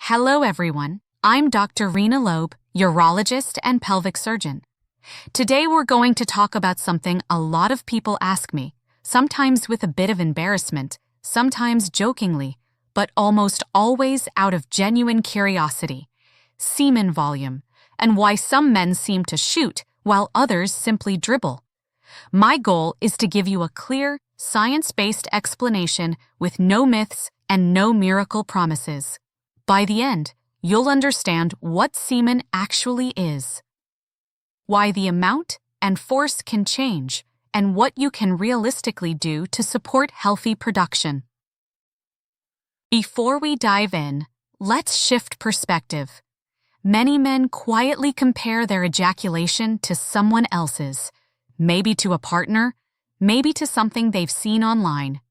Hello everyone, I'm Dr. Rena Loeb, urologist and pelvic surgeon. Today we're going to talk about something a lot of people ask me, sometimes with a bit of embarrassment, sometimes jokingly, but almost always out of genuine curiosity: semen volume, and why some men seem to shoot while others simply dribble. My goal is to give you a clear, science-based explanation with no myths and no miracle promises. By the end, you'll understand what semen actually is, why the amount and force can change, and what you can realistically do to support healthy production. Before we dive in, let's shift perspective. Many men quietly compare their ejaculation to someone else's, maybe to a partner, maybe to something they've seen online.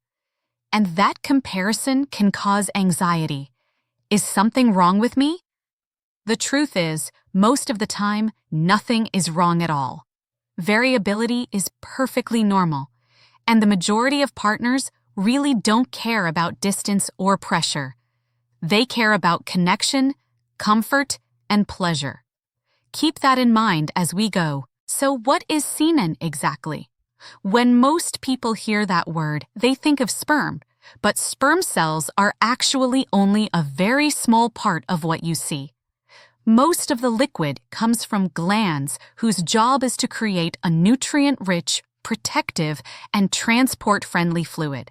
And that comparison can cause anxiety. Is something wrong with me? The truth is, most of the time, nothing is wrong at all. Variability is perfectly normal, and the majority of partners really don't care about distance or pressure. They care about connection, comfort, and pleasure. Keep that in mind as we go. So what is semen exactly? When most people hear that word, they think of sperm. But sperm cells are actually only a very small part of what you see. Most of the liquid comes from glands whose job is to create a nutrient-rich, protective, and transport-friendly fluid.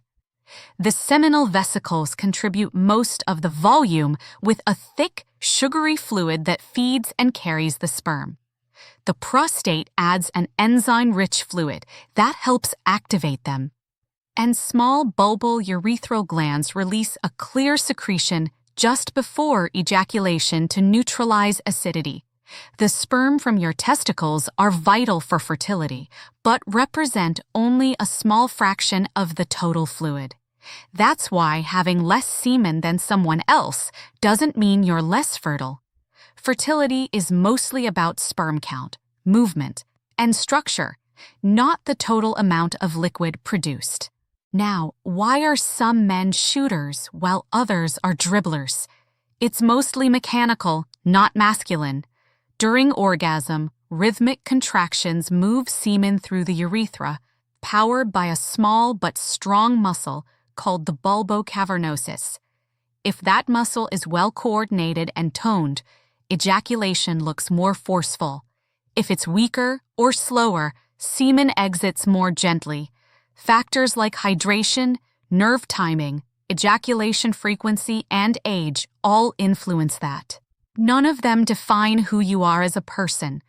The seminal vesicles contribute most of the volume with a thick, sugary fluid that feeds and carries the sperm. The prostate adds an enzyme-rich fluid that helps activate them. And small bulbal urethral glands release a clear secretion just before ejaculation to neutralize acidity. The sperm from your testicles are vital for fertility, but represent only a small fraction of the total fluid. That's why having less semen than someone else doesn't mean you're less fertile. Fertility is mostly about sperm count, movement, and structure, not the total amount of liquid produced. Now, why are some men shooters while others are dribblers? It's mostly mechanical, not masculine. During orgasm, rhythmic contractions move semen through the urethra, powered by a small but strong muscle called the bulbocavernosus. If that muscle is well coordinated and toned, ejaculation looks more forceful. If it's weaker or slower, semen exits more gently. Factors like hydration, nerve timing, ejaculation frequency, and age all influence that. None of them define who you are as a person.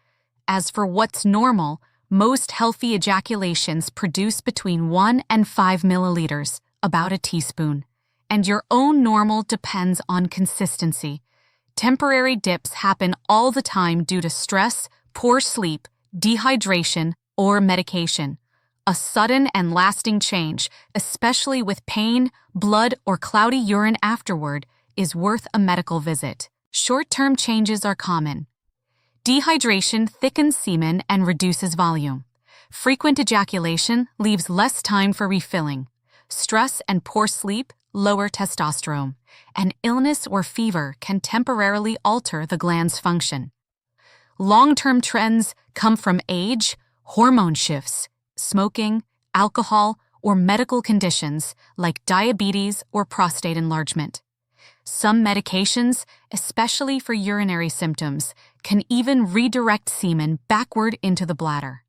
As for what's normal, most healthy ejaculations produce between 1 and 5 milliliters, about a teaspoon. And your own normal depends on consistency. Temporary dips happen all the time due to stress, poor sleep, dehydration, or medication. A sudden and lasting change, especially with pain, blood, or cloudy urine afterward, is worth a medical visit. Short-term changes are common. Dehydration thickens semen and reduces volume. Frequent ejaculation leaves less time for refilling. Stress and poor sleep lower testosterone, and illness or fever can temporarily alter the gland's function. Long-term trends come from age, hormone shifts, smoking, alcohol, or medical conditions like diabetes or prostate enlargement. Some medications, especially for urinary symptoms, can even redirect semen backward into the bladder.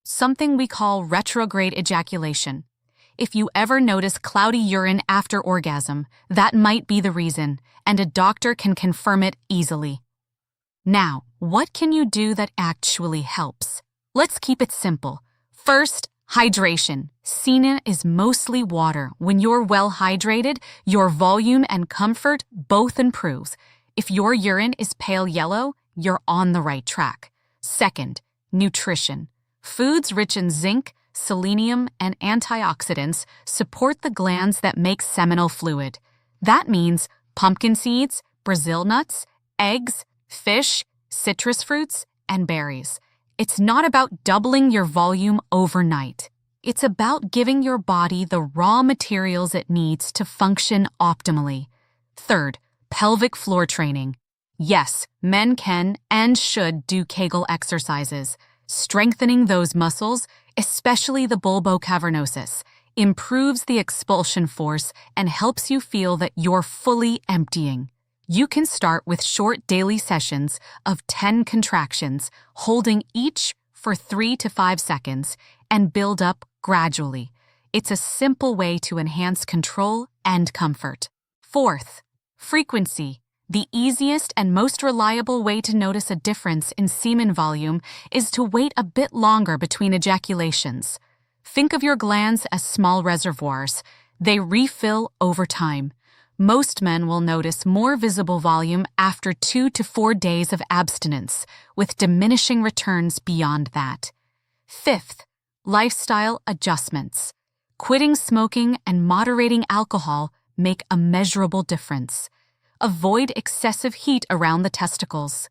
Something we call retrograde ejaculation. If you ever notice cloudy urine after orgasm, that might be the reason, and a doctor can confirm it easily. Now, what can you do that actually helps? Let's keep it simple. First, hydration. Semen is mostly water. When you're well hydrated, your volume and comfort both improve. If your urine is pale yellow, you're on the right track. Second, nutrition. Foods rich in zinc, selenium, and antioxidants support the glands that make seminal fluid. That means pumpkin seeds, Brazil nuts, eggs, fish, citrus fruits, and berries. It's not about doubling your volume overnight. It's about giving your body the raw materials it needs to function optimally. Third, pelvic floor training. Yes, men can and should do Kegel exercises. Strengthening those muscles, especially the bulbocavernosus, improves the expulsion force and helps you feel that you're fully emptying. You can start with short daily sessions of 10 contractions, holding each for 3 to 5 seconds, and build up gradually. It's a simple way to enhance control and comfort. Fourth, frequency. The easiest and most reliable way to notice a difference in semen volume is to wait a bit longer between ejaculations. Think of your glands as small reservoirs. They refill over time. Most men will notice more visible volume after 2 to 4 days of abstinence, with diminishing returns beyond that. Fifth, lifestyle adjustments. Quitting smoking and moderating alcohol make a measurable difference. Avoid excessive heat around the testicles.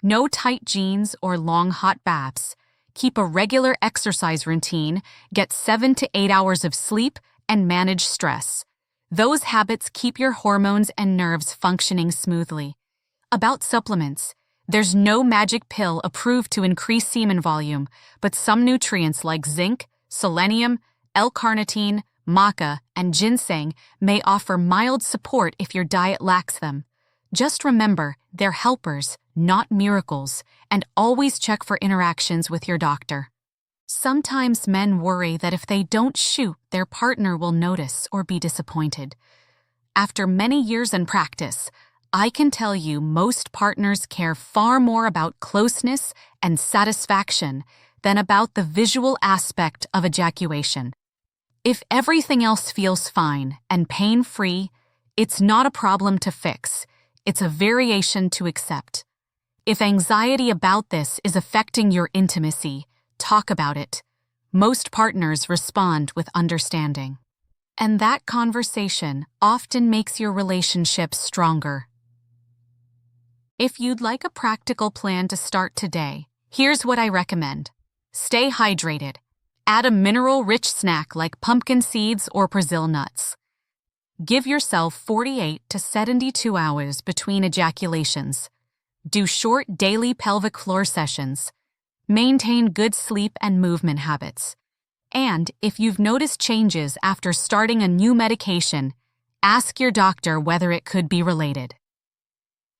No tight jeans or long hot baths. Keep a regular exercise routine, get 7 to 8 hours of sleep, and manage stress. Those habits keep your hormones and nerves functioning smoothly. About supplements, there's no magic pill approved to increase semen volume, but some nutrients like zinc, selenium, L-carnitine, maca, and ginseng may offer mild support if your diet lacks them. Just remember, they're helpers, not miracles, and always check for interactions with your doctor. Sometimes men worry that if they don't shoot, their partner will notice or be disappointed. After many years in practice, I can tell you most partners care far more about closeness and satisfaction than about the visual aspect of ejaculation. If everything else feels fine and pain-free, it's not a problem to fix. It's a variation to accept. If anxiety about this is affecting your intimacy, talk about it. Most partners respond with understanding. And that conversation often makes your relationship stronger. If you'd like a practical plan to start today, here's what I recommend. Stay hydrated. Add a mineral-rich snack like pumpkin seeds or Brazil nuts. Give yourself 48 to 72 hours between ejaculations. Do short daily pelvic floor sessions. Maintain good sleep and movement habits. And if you've noticed changes after starting a new medication, ask your doctor whether it could be related.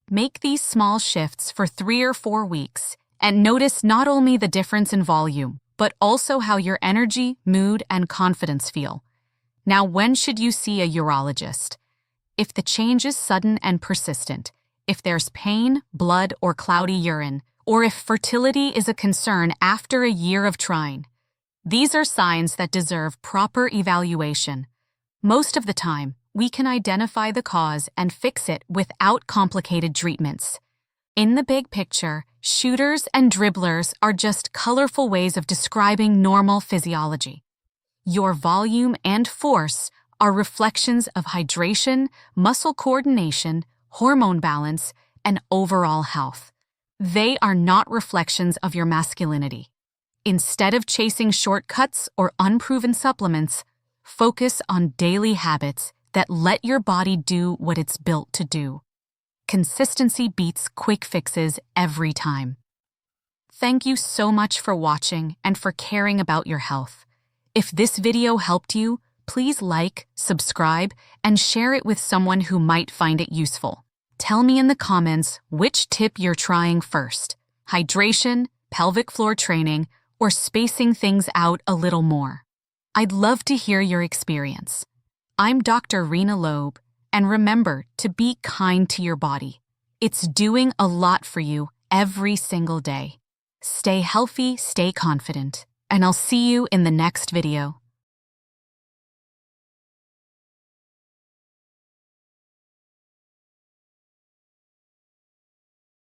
Make these small shifts for 3 or 4 weeks and notice not only the difference in volume, but also how your energy, mood, and confidence feel. Now, when should you see a urologist? If the change is sudden and persistent, if there's pain, blood, or cloudy urine, or if fertility is a concern after a year of trying. These are signs that deserve proper evaluation. Most of the time, we can identify the cause and fix it without complicated treatments. In the big picture, shooters and dribblers are just colorful ways of describing normal physiology. Your volume and force are reflections of hydration, muscle coordination, hormone balance, and overall health. They are not reflections of your masculinity. Instead of chasing shortcuts or unproven supplements, focus on daily habits that let your body do what it's built to do. Consistency beats quick fixes every time. Thank you so much for watching and for caring about your health. If this video helped you, please like, subscribe, and share it with someone who might find it useful. Tell me in the comments which tip you're trying first: hydration, pelvic floor training, or spacing things out a little more. I'd love to hear your experience. I'm Dr. Rena Loeb, and remember to be kind to your body. It's doing a lot for you every single day. Stay healthy, stay confident, and I'll see you in the next video.